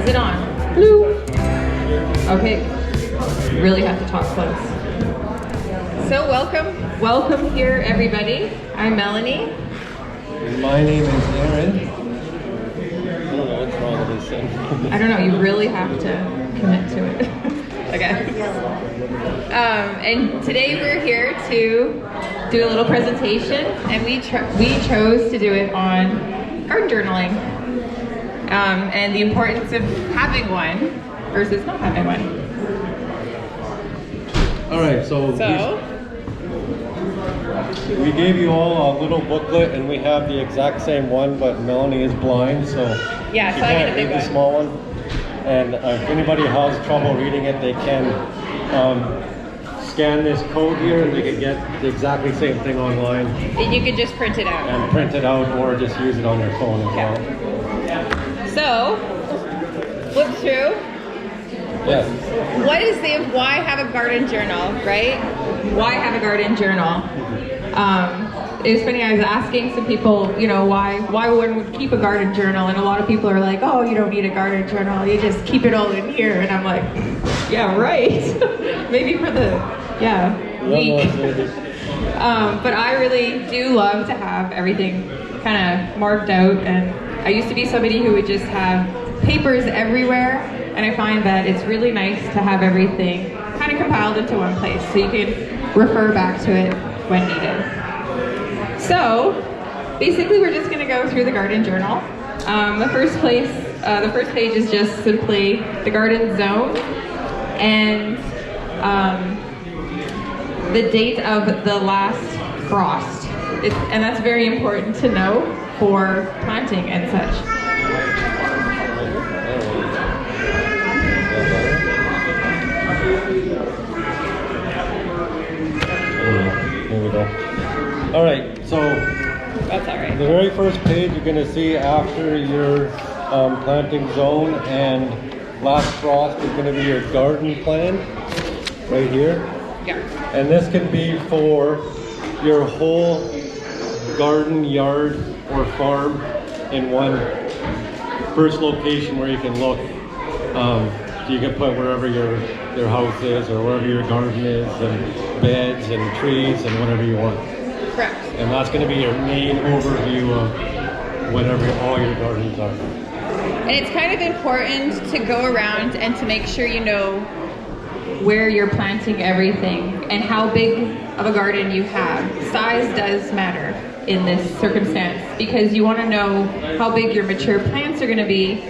Is it on? Hello. Okay. Really have to talk close. So welcome here, everybody. I'm Melanie. My name is Aaron. I don't know what's wrong with this thing. I don't know. You really have to commit to it. Okay. And today we're here to do a little presentation, and we chose to do it on garden journaling and the importance of having one versus not having one. All right, so we gave you all a little booklet, and we have the exact same one, but Melanie is blind, so yeah, she so can't read the small one. And if anybody has trouble reading it, they can scan this code here, and they can get the exactly same thing online. And you can just print it out. And print it out, or just use it on your phone as well. So, flip through. Yes. Why have a garden journal, right? Why have a garden journal? It was funny, I was asking some people, you know, why one would keep a garden journal, and a lot of people are like, oh, you don't need a garden journal, you just keep it all in here, and I'm like, yeah, right. Maybe for the, week. But I really do love to have everything kind of marked out, and I used to be somebody who would just have papers everywhere, and I find that it's really nice to have everything kind of compiled into one place so you can refer back to it when needed. So basically we're just going to go through the garden journal. The first page is just simply the garden zone and the date of the last frost. And that's very important to know for planting and such. Here we go. All right, so that's all right. The very first page you're going to see after your planting zone and last frost is going to be your garden plan right here. Yeah. And this can be for your whole garden, yard, or farm in one first location where you can look. So you can put wherever your house is or wherever your garden is, and beds and trees and whatever you want. Correct. And that's going to be your main overview of whatever all your gardens are. And it's kind of important to go around and to make sure you know where you're planting everything and how big of a garden you have. Size does matter in this circumstance because you want to know how big your mature plants are going to be.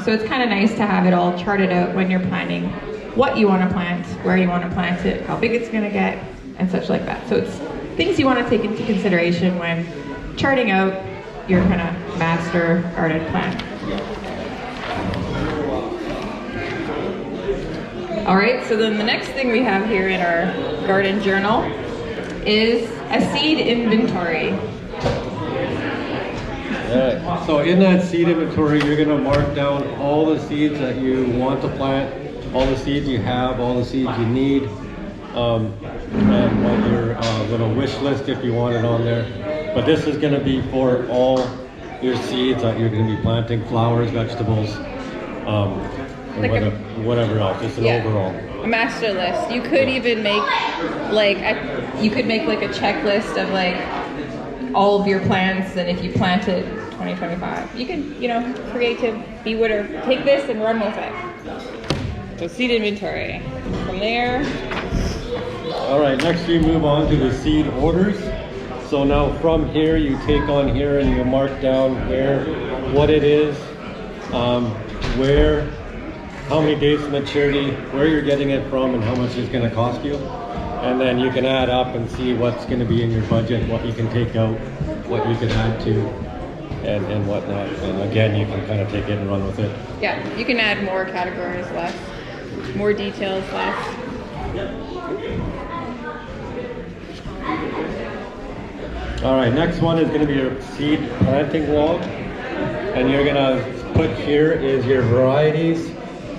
So it's kind of nice to have it all charted out when you're planning what you want to plant, where you want to plant it, how big it's going to get, and such like that. So it's things you want to take into consideration when charting out your kind of master garden plan. All right, so then the next thing we have here in our garden journal is a seed inventory. Alright, so in that seed inventory, you're going to mark down all the seeds that you want to plant, all the seeds you have, all the seeds you need, and what your little wish list if you want it on there. But this is going to be for all your seeds that you're going to be planting, flowers, vegetables, and whatever else, just an overall. A master list. You could even make like a checklist of like all of your plants, and if you planted 2025, you can, creative, be whatever. Take this and run with it. So seed inventory. From there. All right, next we move on to the seed orders. So now from here, you take on here and you mark down what it is, how many days to maturity, where you're getting it from, and how much it's going to cost you. And then you can add up and see what's going to be in your budget, what you can take out, what you can add to, and whatnot. And again, you can kind of take it and run with it. Yeah, you can add more categories, less, more details, less. All right, next one is going to be your seed planting log. And you're going to put here is your varieties.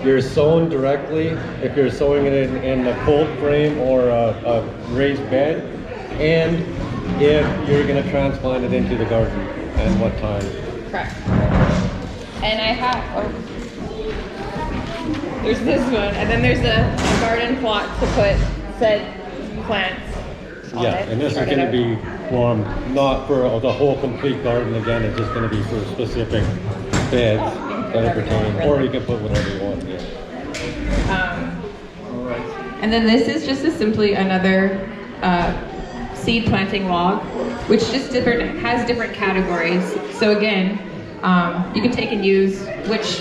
You're sown directly, if you're sowing it in a cold frame or a raised bed, and if you're going to transplant it into the garden and what time. Correct. And I have, There's this one, and then there's a garden plot to put said plants on Yeah, it. and this is going to be not for the whole complete garden again, it's just going to be for specific beds that are pertaining, or you can put whatever you want, yeah. And then this is just simply another seed planting log, which just has different categories. So again, you can take and use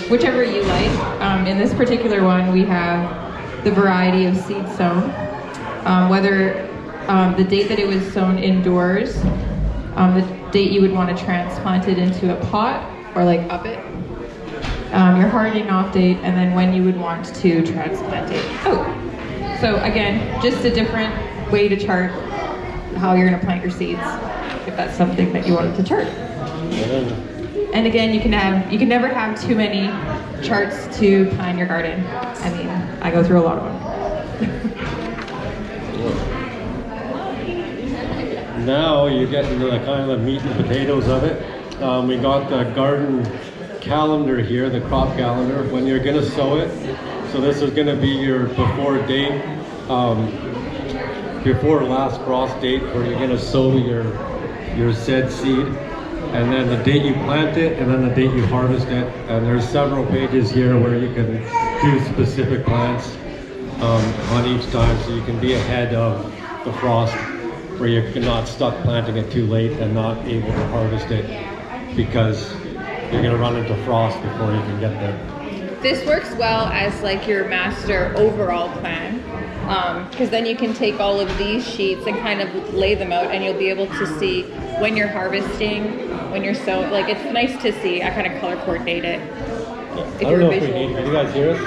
whichever you like. In this particular one, we have the variety of seed sown, whether the date that it was sown indoors, the date you would want to transplant it into a pot or like up it, your hardening off date, and then when you would want to transplant it out. So again, just a different way to chart how you're going to plant your seeds, if that's something that you wanted to chart. And again, you can never have too many charts to plan your garden. I mean, I go through a lot of them. Now you get into the kind of the meat and potatoes of it. We got the garden calendar here, the crop calendar, when you're going to sow it. So this is going to be your before date, before last frost date, where you're going to sow your said seed, and then the date you plant it, and then the date you harvest it. And there's several pages here where you can do specific plants on each time, so you can be ahead of the frost, where you're not stuck planting it too late and not able to harvest it because you're going to run into frost before you can get there. This works well as like your master overall plan, because then you can take all of these sheets and kind of lay them out, and you'll be able to see when you're harvesting, when you're sowing. Like, it's nice to see. I kind of color coordinate it. Yeah. I don't know if we need. Can you guys hear us?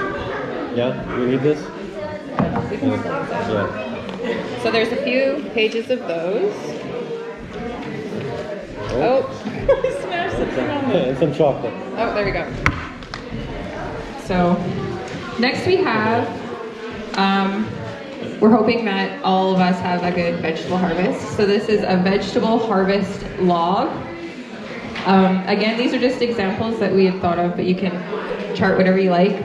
Yeah, we need this. We can yeah. So there's a few pages of those. Oh, smashed something on there. And some chocolate. Oh, there we go. So next we have, we're hoping that all of us have a good vegetable harvest. So this is a vegetable harvest log. Again, these are just examples that we had thought of, but you can chart whatever you like.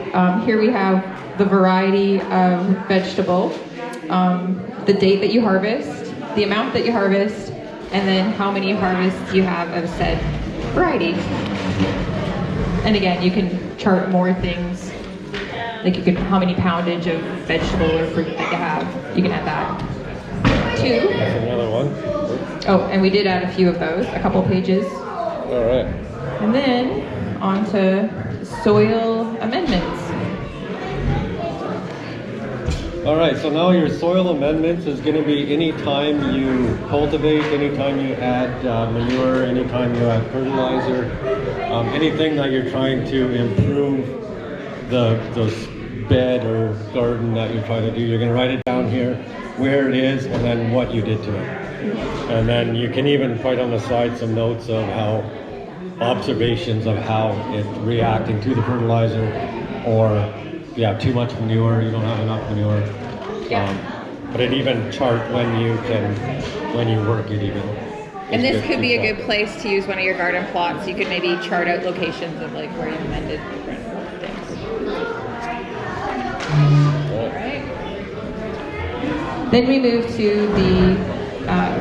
Here we have the variety of vegetable, the date that you harvest, the amount that you harvest, and then how many harvests you have of said variety. And again, you can chart more things, like how many poundage of vegetable or fruit that you have. You can add that. 2. That's another one. Oh, and we did add a few of those, a couple pages. All right. And then on to soil amendments. All right, so now your soil amendments is going to be any time you cultivate, anytime you add manure, anytime you add fertilizer, anything that you're trying to improve the bed or garden that you're trying to do. You're going to write it down here, where it is, and then what you did to it. And then you can even write on the side some notes of how, observations of how it's reacting to the fertilizer, or you have too much manure, you don't have enough manure. But it even chart when you work it even. And this could be a good place to use one of your garden plots. You could maybe chart out locations of like where you amended different things. Alright. Then we move to the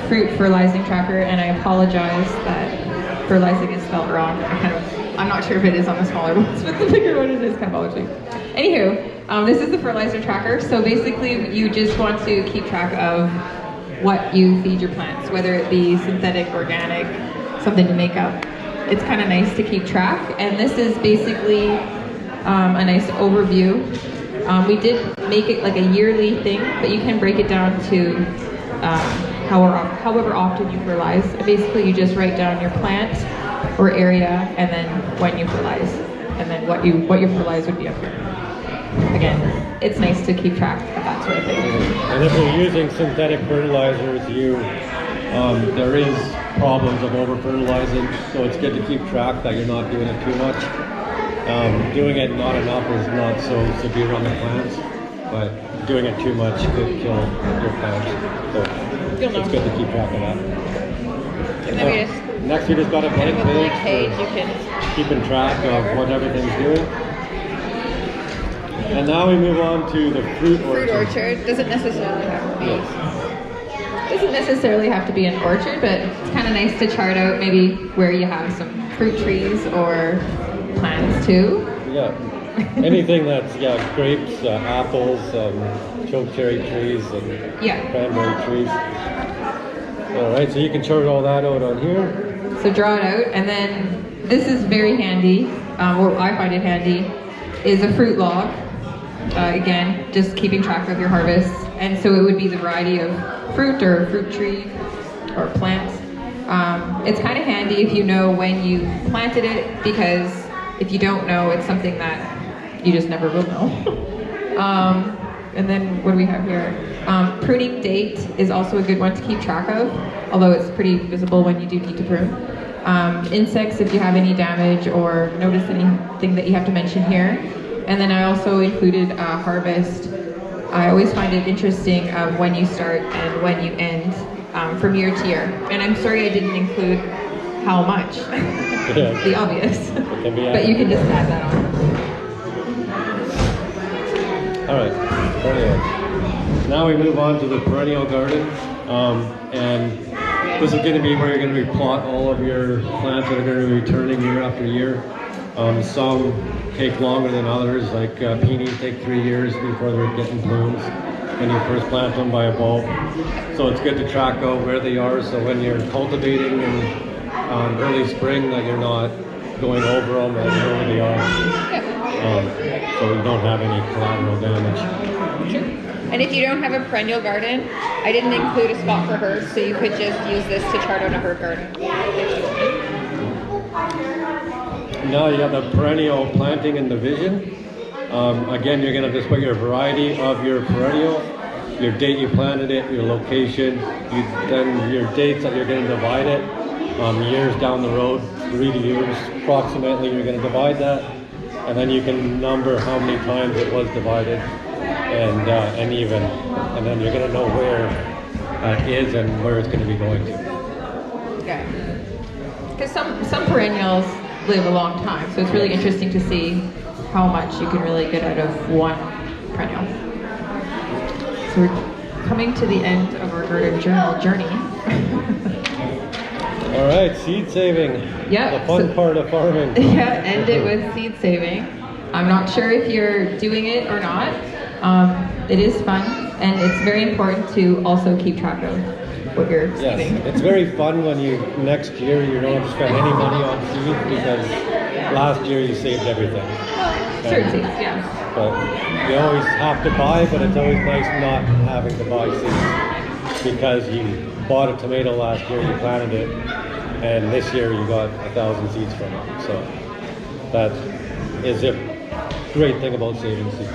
fruit fertilizing tracker, and I apologize that fertilizing is spelled wrong. I'm not sure if it is on the smaller ones, but the bigger one it is kind of bothers me. Anywho, this is the fertilizer tracker. So basically you just want to keep track of what you feed your plants, whether it be synthetic, organic, something to make up. It's kind of nice to keep track. And this is basically a nice overview. We did make it like a yearly thing, but you can break it down to however often you fertilize. Basically, you just write down your plant or area, and then when you fertilize, and then what your fertilize would be up here. Again, it's nice to keep track of that sort of thing. And if you're using synthetic fertilizers, there is problems of over-fertilizing, so it's good to keep track that you're not doing it too much. Doing it not enough is not so severe on the plants, but doing it too much could kill your plants. So it's good to keep track of that. And then next, we just got a blank page you can keeping track of what everything's doing. And now we move on to the fruit orchard. Fruit orchard doesn't necessarily have to be. Yes. Doesn't necessarily have to be an orchard, but it's kind of nice to chart out maybe where you have some fruit trees or plants too. Yeah. Anything that's grapes, apples, chokecherry trees, and cranberry trees. All right, so you can chart all that out on here. So draw it out, and then this is very handy, or I find it handy, is a fruit log. Again, just keeping track of your harvest. And so it would be the variety of fruit or fruit tree or plants. It's kind of handy if you know when you planted it, because if you don't know, it's something that you just never will know. And then what do we have here? Pruning date is also a good one to keep track of, although it's pretty visible when you do need to prune. Insects, if you have any damage or notice anything that you have to mention here. And then I also included harvest. I always find it interesting of when you start and when you end from year to year. And I'm sorry I didn't include how much, the obvious. But you can just add that on. All right, perennials. Now we move on to the perennial garden. And this is going to be where you're going to plot all of your plants that are going to be returning year after year. Some take longer than others, like peonies take 3 years before they're getting blooms when you first plant them by a bulb. So it's good to track out where they are, so when you're cultivating in early spring that you're not going over them and you know where they are. So you don't have any collateral damage. Sure. And if you don't have a perennial garden, I didn't include a spot for herbs, so you could just use this to chart out a herb garden. Now you have the perennial planting and division. Again, you're going to just put your variety of your perennial, your date you planted it, your location, then your dates that you're going to divide it, years down the road, 3 years approximately, you're going to divide that, and then you can number how many times it was divided, and even, and then you're going to know where it is and where it's going to be going to. Okay. Because some perennials live a long time, so it's really interesting to see how much you can really get out of one perennial. So we're coming to the end of our garden journal journey. All right, seed saving. Yeah. The fun part of farming. Yeah, end it with seed saving. I'm not sure if you're doing it or not. It is fun, and it's very important to also keep track of what you're saving. Yes, it's very fun when next year you don't have to spend any money on seed, because last year you saved everything. Certain seeds, yeah. But you always have to buy, but it's always nice not having to buy seeds, because you bought a tomato last year, you planted it, and this year you got 1,000 seeds from it. So that is a great thing about saving seeds.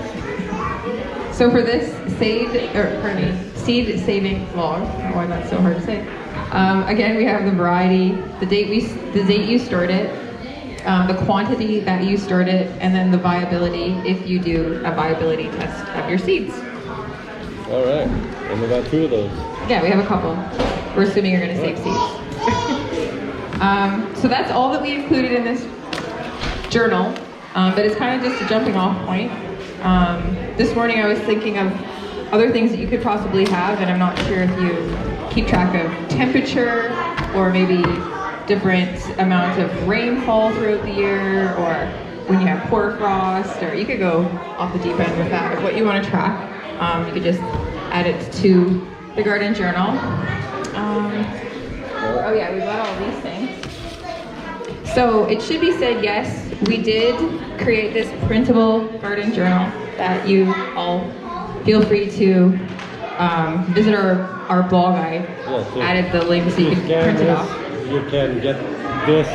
So for this seed saving log, why that's so hard to say. Again, we have the variety, the date you stored it, the quantity that you stored it, and then the viability if you do a viability test of your seeds. All right, and we got 2 of those. Yeah, we have a couple. We're assuming you're going to save seeds. So that's all that we included in this journal, but it's kind of just a jumping off point. This morning I was thinking of other things that you could possibly have, and I'm not sure if you keep track of temperature or maybe different amounts of rainfall throughout the year, or when you have hoarfrost, or you could go off the deep end with that. Of what you want to track, you could just add it to the garden journal. Oh yeah, we've got all these things. So it should be said, yes, we did create this printable garden journal that you all feel free to visit our blog. I added the link so you can print it off. You can get this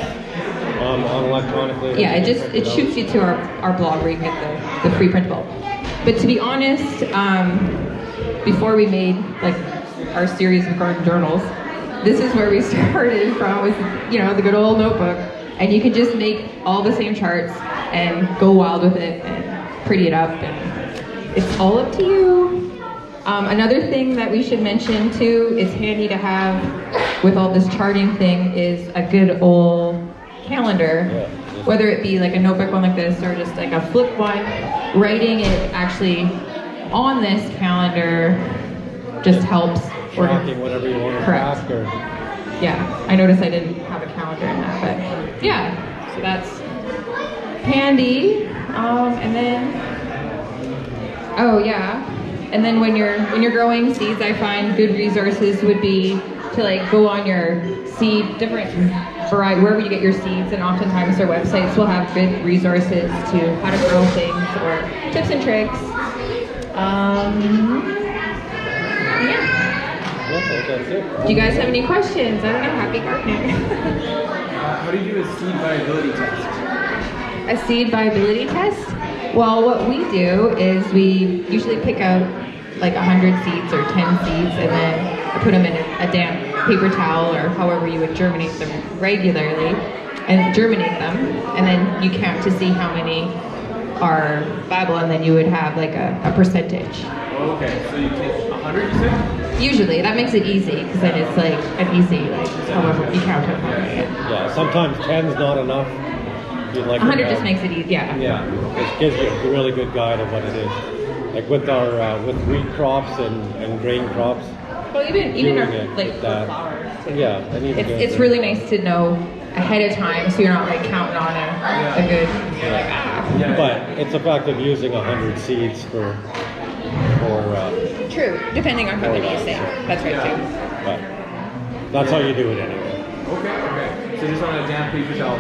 on electronically. Yeah, it shoots you to our blog where you can get the free printable. But to be honest, before we made like our series of garden journals, this is where we started from, with the good old notebook, and you can just make all the same charts and go wild with it and pretty it up, and it's all up to you. Another thing that we should mention too, is handy to have with all this charting thing, is a good old calendar. whether it be like a notebook one like this or just like a flip one, writing it actually on this calendar just helps. Tracking whatever you want to track. Or... Yeah, I noticed I didn't have a calendar in that, but yeah, so that's handy. And then, oh yeah, and then when you're growing seeds, I find good resources would be to like go on your seed, different variety, wherever you get your seeds, and oftentimes their websites will have good resources to how to grow things or tips and tricks. Yeah. That's it. Do you guys have any questions? I don't know, happy gardening. How do you do a seed viability test? A seed viability test? Well, what we do is we usually pick out like 100 seeds or 10 seeds and then put them in a damp paper towel or however you would germinate them regularly and germinate them, and then you count to see how many are viable, and then you would have like a percentage. Okay, so you take 100, you said? Usually, that makes it easy because then it's like an easy, like however you count it. Yeah, sometimes 10's not enough. You'd like 100 just makes it easy, yeah. Yeah, it gives you a really good guide of what it is. Like with our with wheat crops and grain crops. Well, even our, like flowers. too. Yeah, it's really nice to know ahead of time, so you're not like counting on a good. You're like But it's a fact of using 100 seeds for. True, depending on how many you say. That's right too. But that's how you do it anyway. Okay. So just on a damp paper towel.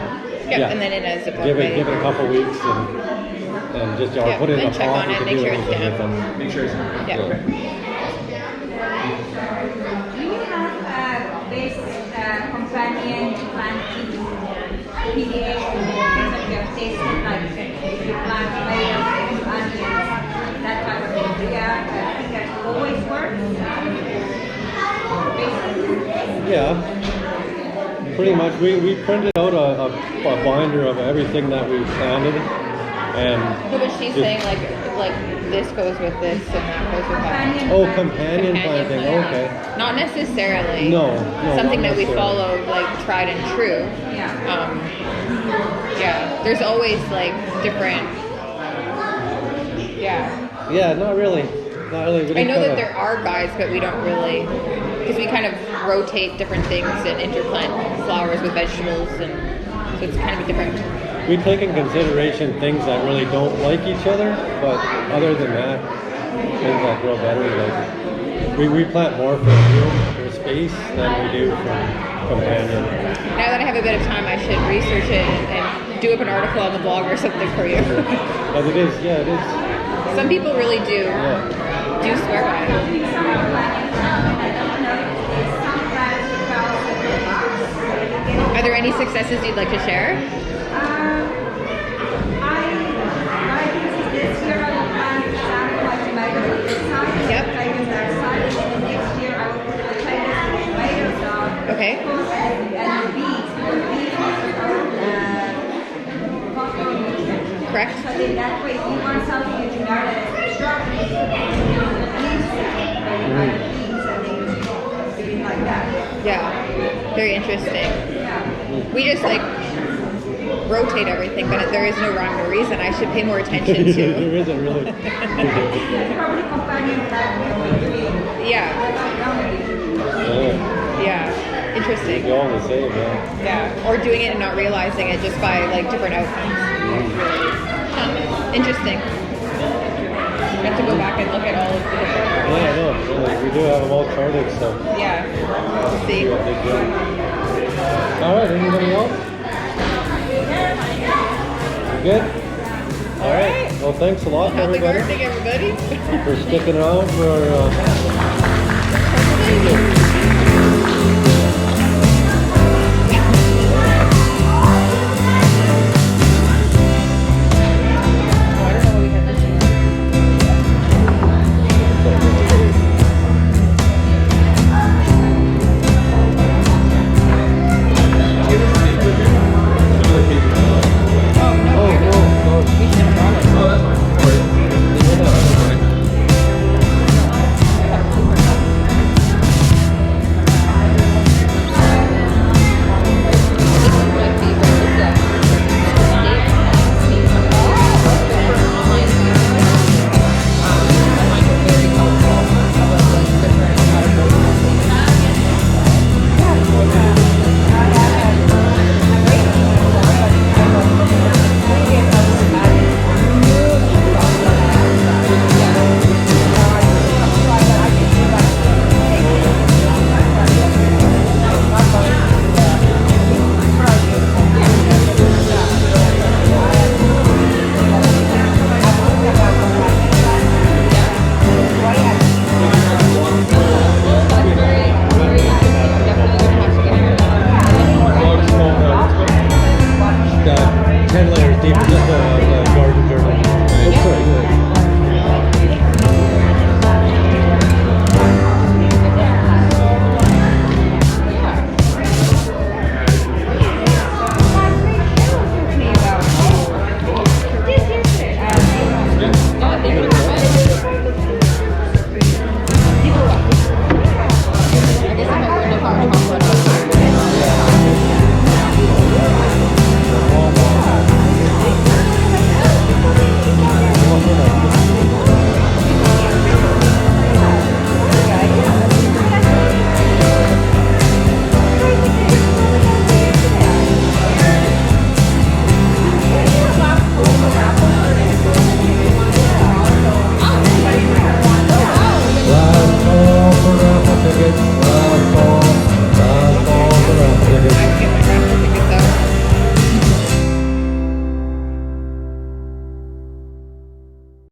Yep, and then in a Ziploc give bag. it a couple weeks and just put it in a check pot. on it, make sure it's damp. Make sure it's damp. Yeah. Okay. Do you have this companion planting PDA that you have tasted, like if you plant tomatoes and onions, that type of thing? Yeah, I think that always works. Yeah, pretty much. We printed out a binder of everything that we planted, and. No, but she's saying like this goes with this and that goes with that. Oh, companion planting. Okay. Not necessarily. No, something not that we necessarily. follow like tried and true. Yeah. Yeah. There's always like different. Yeah. Yeah, not really. I know that there are guides, but we don't really, because we kind of rotate different things and interplant flowers with vegetables, and so it's kind of a different. We take in consideration things that really don't like each other, but other than that, things that grow better. Like we plant more for room, for space, than we do for companion. Now that I have a bit of time, I should research it and do up an article on the blog or something for you. But it is. Some people really do swear by it. Are there any successes you'd like to share? Yep. Okay. Correct. So then that way, if you want something that you know that it's strawberries, like that. Yeah. Very interesting. Yeah. We just like rotate everything, but there is no rhyme or reason. I should pay more attention to. There isn't really. Probably companion that Yeah. Yeah. Interesting. They're all the same, yeah. Yeah. Or doing it and not realizing it just by like different outcomes. Interesting. I have to go back and look at all of the different. Yeah, no, really, we do have them all charted, so. Yeah. Let's see. Yeah, big deal. All right, anybody else? Good? All right. Well, thanks a lot, Happy everybody, gardening, everybody. for sticking around for